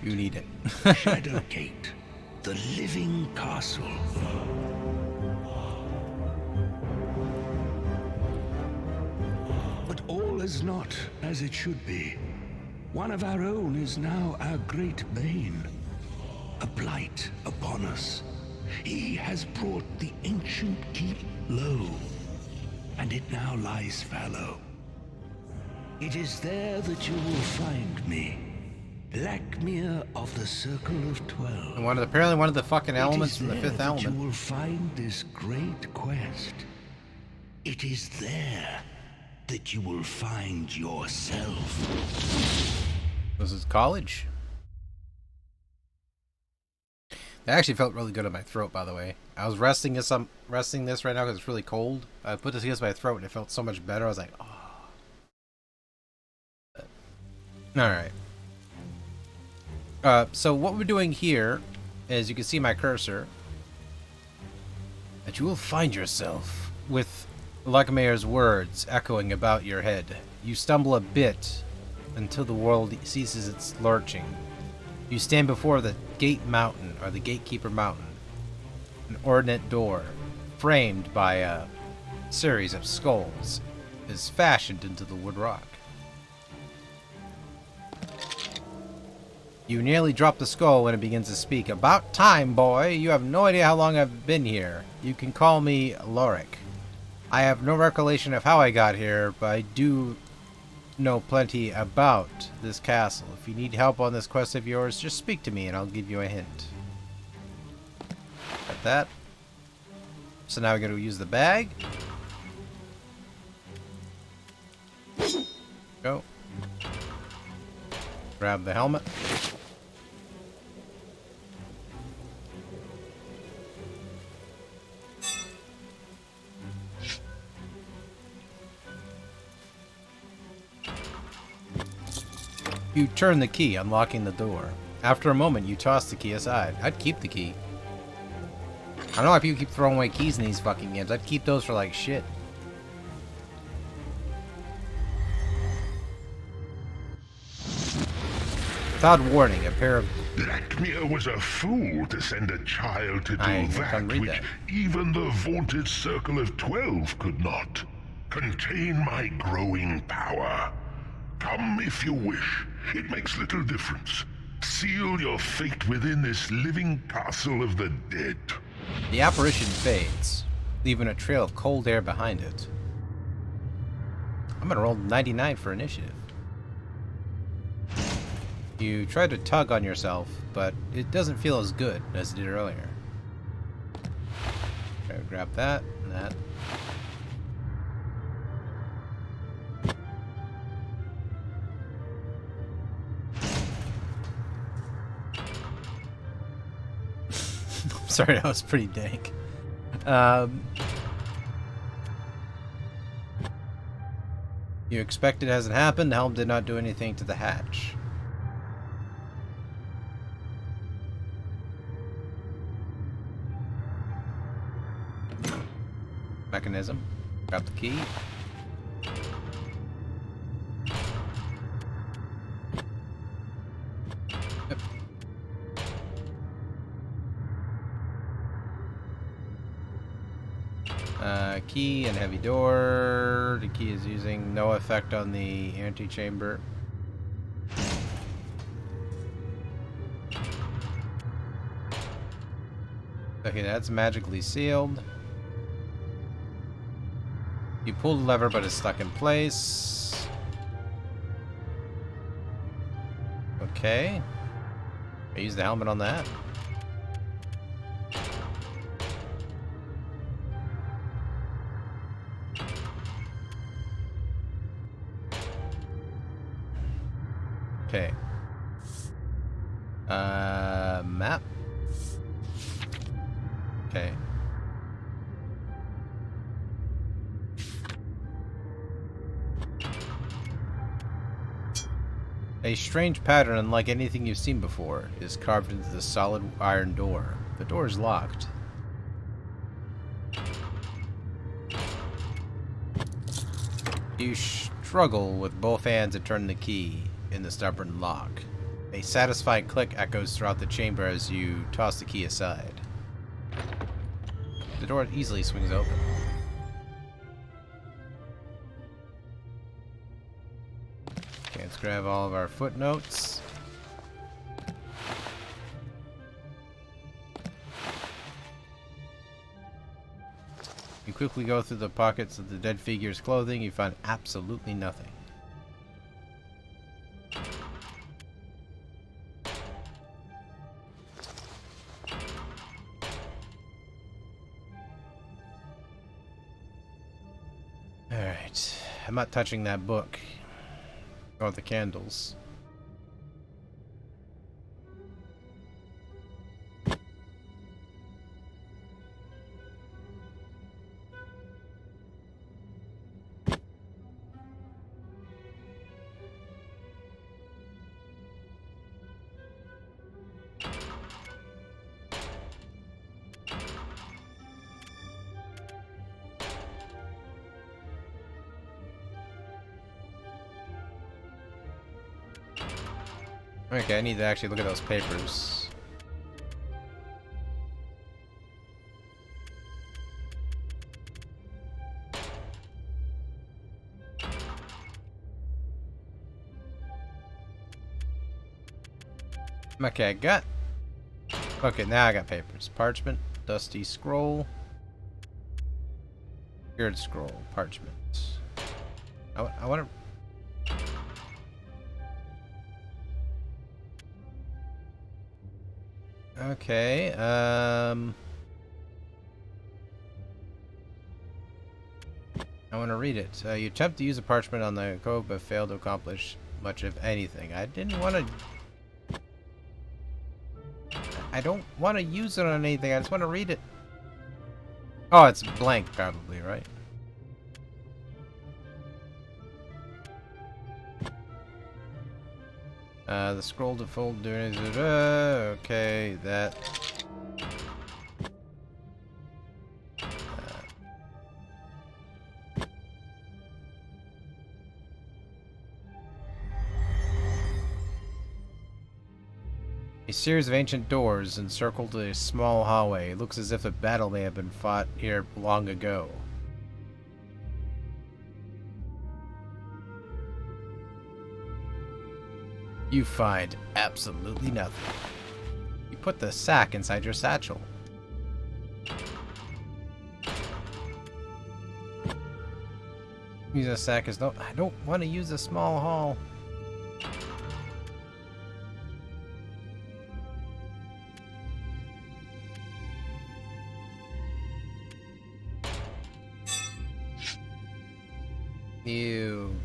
You need it. Shadowgate, the living castle. But all is not as it should be. One of our own is now our great bane. A blight upon us. He has brought the ancient keep low, and it now lies fallow. It is there that you will find me. Blackmere of the Circle of 12. And apparently one of the fucking elements from the fifth element. You will find this great quest. It is there that you will find yourself. This is college. That actually felt really good in my throat, by the way. I was resting this right now because it's really cold. I put this against my throat and it felt so much better. I was like, oh. Alright. So what we're doing here is, you can see my cursor, that you will find yourself with Blackmere's words echoing about your head. You stumble a bit until the world ceases its lurching. You stand before the gate mountain, or the gatekeeper mountain. An ornate door, framed by a series of skulls, is fashioned into the wood rock. You nearly drop the skull when it begins to speak. About time, boy! You have no idea how long I've been here. You can call me Lorik. I have no recollection of how I got here, but I do know plenty about this castle. If you need help on this quest of yours, just speak to me and I'll give you a hint. Got that. So now we're going to use the bag. Go. Grab the helmet. You turn the key, unlocking the door. After a moment, you toss the key aside. I'd keep the key. I don't know why people keep throwing away keys in these fucking games. I'd keep those for like shit. Without warning, a pair of... Blackmere was a fool to send a child to do that which even the vaunted Circle of 12 could not. Contain my growing power. Come if you wish. It makes little difference. Seal your fate within this living castle of the dead. The apparition fades, leaving a trail of cold air behind it. I'm gonna roll 99 for initiative. You try to tug on yourself, but it doesn't feel as good as it did earlier. Try to grab that and that. Sorry, that was pretty dank. You expect it hasn't happened. The helm did not do anything to the hatch. Mechanism. Grab the key. Yep. Key and heavy door. The key is using no effect on the antechamber. Okay, that's magically sealed. You pull the lever, but it's stuck in place. Okay. I use the helmet on that. Okay. Map. Okay. A strange pattern unlike anything you've seen before is carved into the solid iron door. The door is locked. You struggle with both hands to turn the key in the stubborn lock. A satisfied click echoes throughout the chamber as you toss the key aside. The door easily swings open. Okay, let's grab all of our footnotes. You quickly go through the pockets of the dead figure's clothing. You find absolutely nothing. Alright. I'm not touching that book. Or the candles. Okay, I need to actually look at those papers. Okay, I got... Okay, now I got papers. Parchment, dusty scroll. Weird scroll, parchment. I want to... Okay, I want to read it. You attempt to use a parchment on the code, but failed to accomplish much of anything. I didn't want to... I don't want to use it on anything. I just want to read it. Oh, it's blank, probably, right? The scroll to fold doing it. Okay, that. A series of ancient doors encircle a small hallway. It looks as if a battle may have been fought here long ago. You find absolutely nothing. You put the sack inside your satchel. Use a sack as no. I don't want to use a small hall. You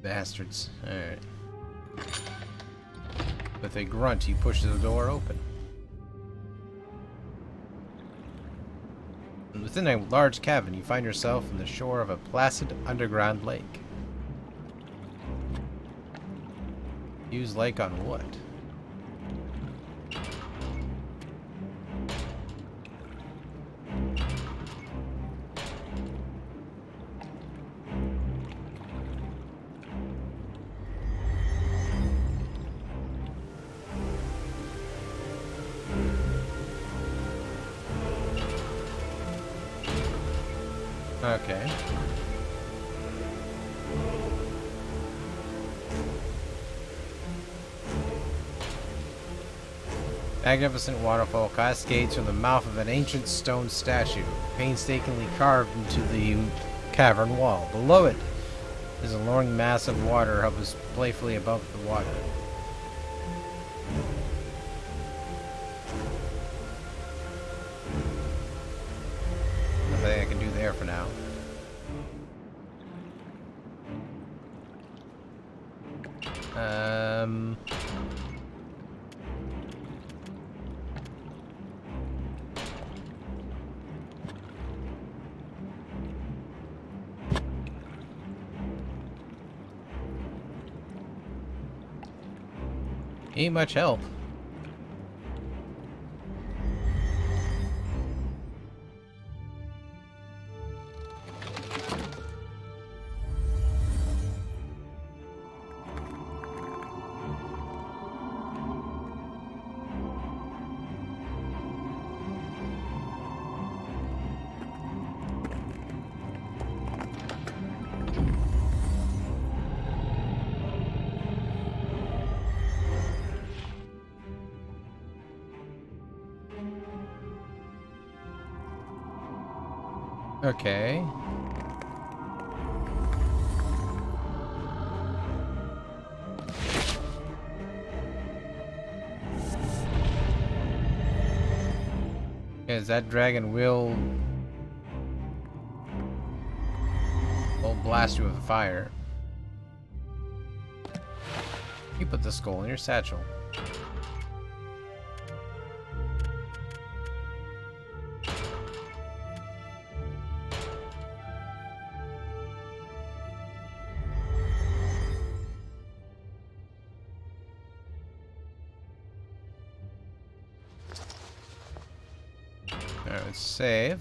bastards. Alright. With a grunt, you push the door open. And within a large cavern, you find yourself on the shore of a placid underground lake. Use lake on what? Okay. Magnificent waterfall cascades from the mouth of an ancient stone statue, painstakingly carved into the cavern wall. Below it is a luring mass of water hovers playfully above the water. Nothing I can do there for now. Ain't much help. Okay. Is that dragon will blast you with fire. You put the skull in your satchel. Alright, save.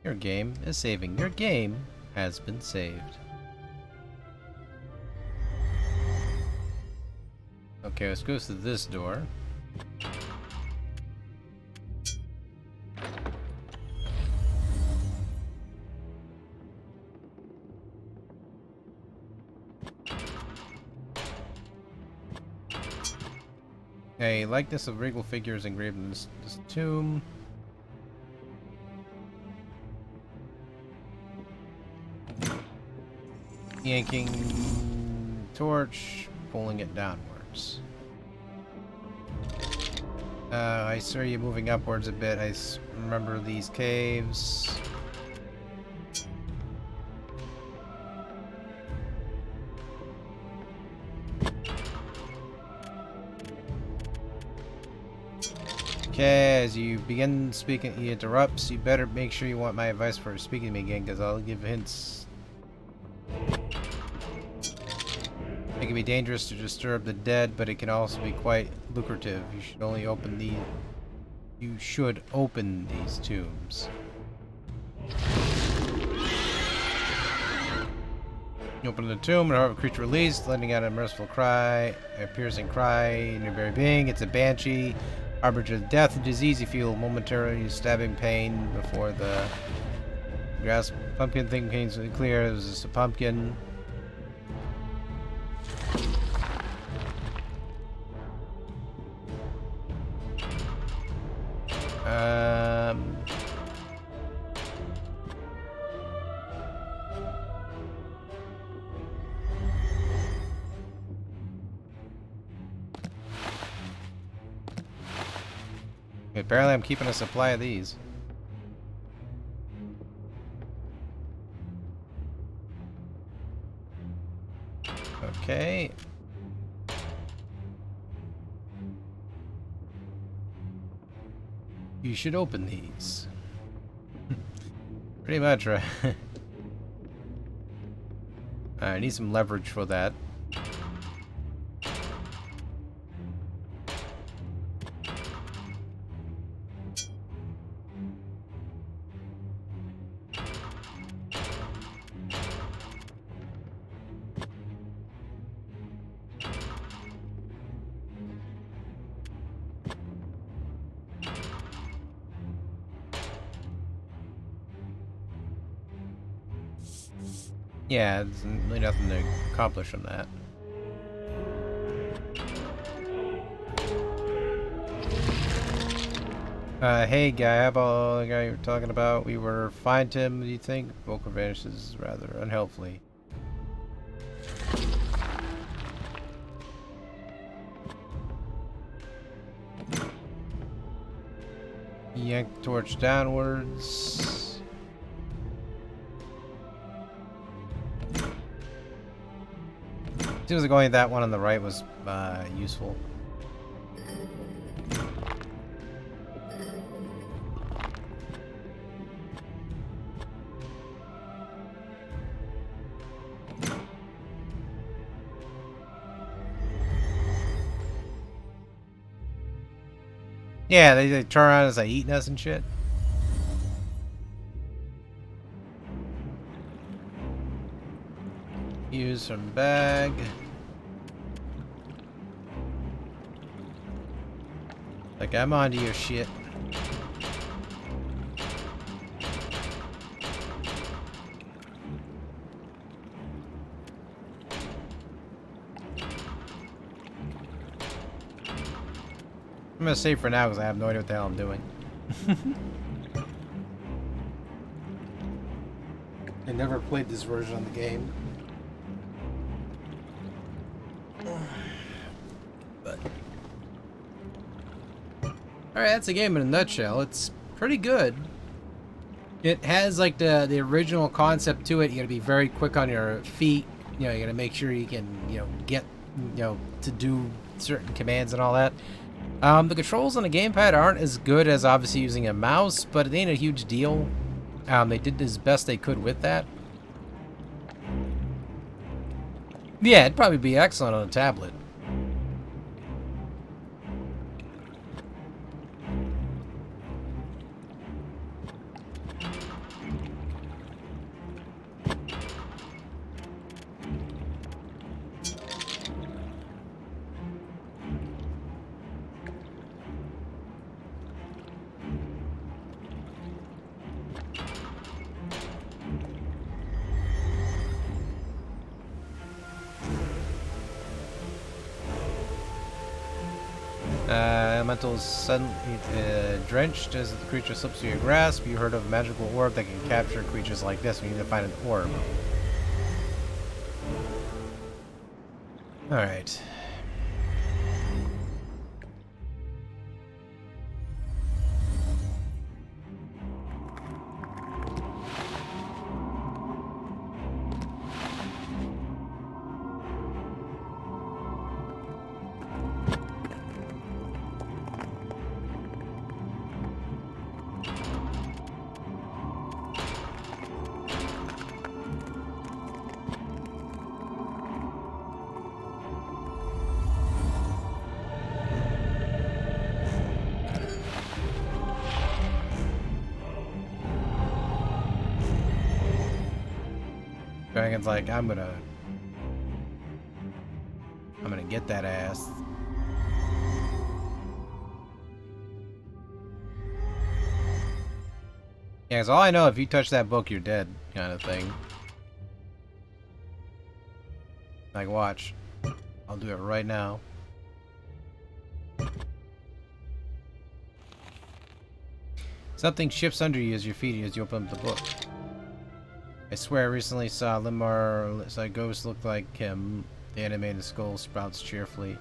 Your game is saving. Your game has been saved. Okay, let's go to this door. A likeness of regal figures engraved in this tomb. Yanking torch, pulling it downwards. I saw you moving upwards a bit. I remember these caves. Okay, as you begin speaking, he interrupts. You better make sure you want my advice for speaking to me again, because I'll give hints. It can be dangerous to disturb the dead, but it can also be quite lucrative. You should only open the. You should open these tombs. You open the tomb and have a creature released, letting out a merciful cry, a piercing cry in your very being. It's a banshee. Harbinger of death and disease. You feel momentary stabbing pain before the grass pumpkin thing becomes really clear. It was just a pumpkin. Apparently I'm keeping a supply of these. Okay. You should open these. Pretty much, right? I need some leverage for that. Yeah, there's really nothing to accomplish from that. Hey guy, how about the guy you were talking about? We were fine to him, do you think? Vocal vanishes rather unhelpfully. Yank the torch downwards. Seems like only that one on the right was useful. Yeah, they turn around as like eating us and shit. Use some bag. Like I'm onto your shit. I'm gonna save for now because I have no idea what the hell I'm doing. I never played this version of the game. But alright, that's the game in a nutshell. It's pretty good. It has like the original concept to it. You gotta be very quick on your feet. You know, you gotta make sure you can, you know, get, you know, to do certain commands and all that. The controls on the gamepad aren't as good as obviously using a mouse, but it ain't a huge deal. They did as best they could with that. Yeah, it'd probably be excellent on a tablet. Elementals suddenly drenched as the creature slips through your grasp. You heard of a magical orb that can capture creatures like this. We need to find an orb. Alright. Dragon's like, I'm gonna get that ass. Yeah, cause all I know, if you touch that book, you're dead, kind of thing. Like, watch. I'll do it right now. Something shifts under you as you're feeding as you open up the book. I swear I recently saw Limar, a ghost looked like him. The animated skull sprouts cheerfully.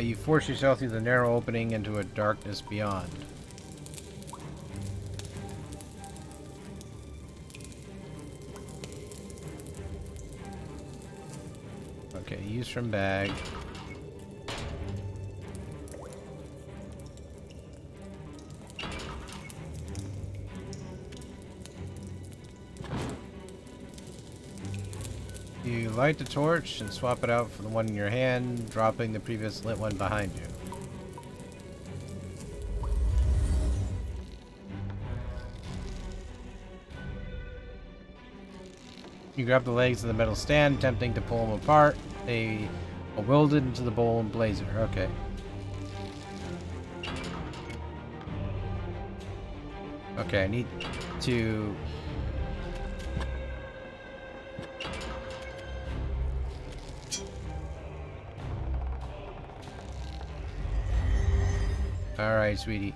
You force yourself through the narrow opening into a darkness beyond. Okay, use from bag. You light the torch and swap it out for the one in your hand, dropping the previous lit one behind you. You grab the legs of the metal stand, attempting to pull them apart. They are welded into the bowl and blazer. Okay. Okay, I need to... Alright, sweetie.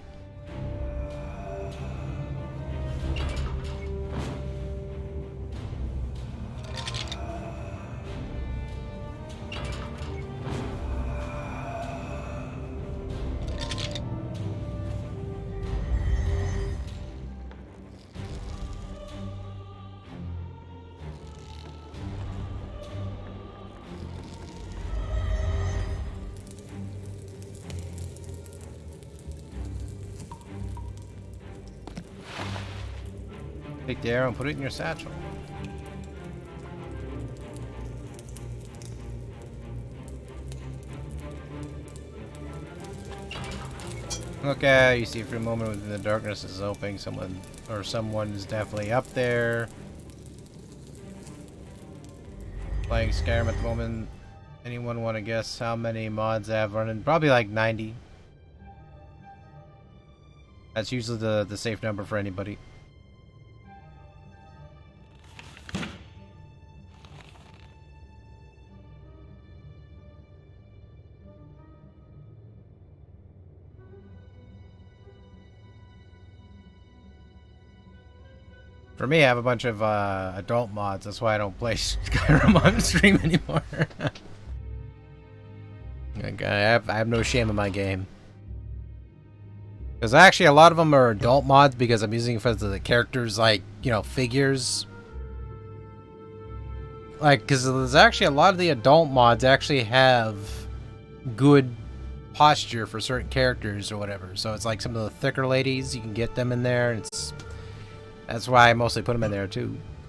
Take the arrow and put it in your satchel. Okay, you see for a moment within the darkness is opening. Someone is definitely up there. Playing Skyrim at the moment. Anyone want to guess how many mods I have running? Probably like 90. That's usually the safe number for anybody. For me, I have a bunch of adult mods. That's why I don't play Skyrim on stream anymore. Like, I have no shame in my game. Because actually, a lot of them are adult mods because I'm using it for the characters, like, you know, figures. Like, because there's actually a lot of the adult mods actually have good posture for certain characters or whatever. So it's like some of the thicker ladies, you can get them in there. And that's why I mostly put them in there too.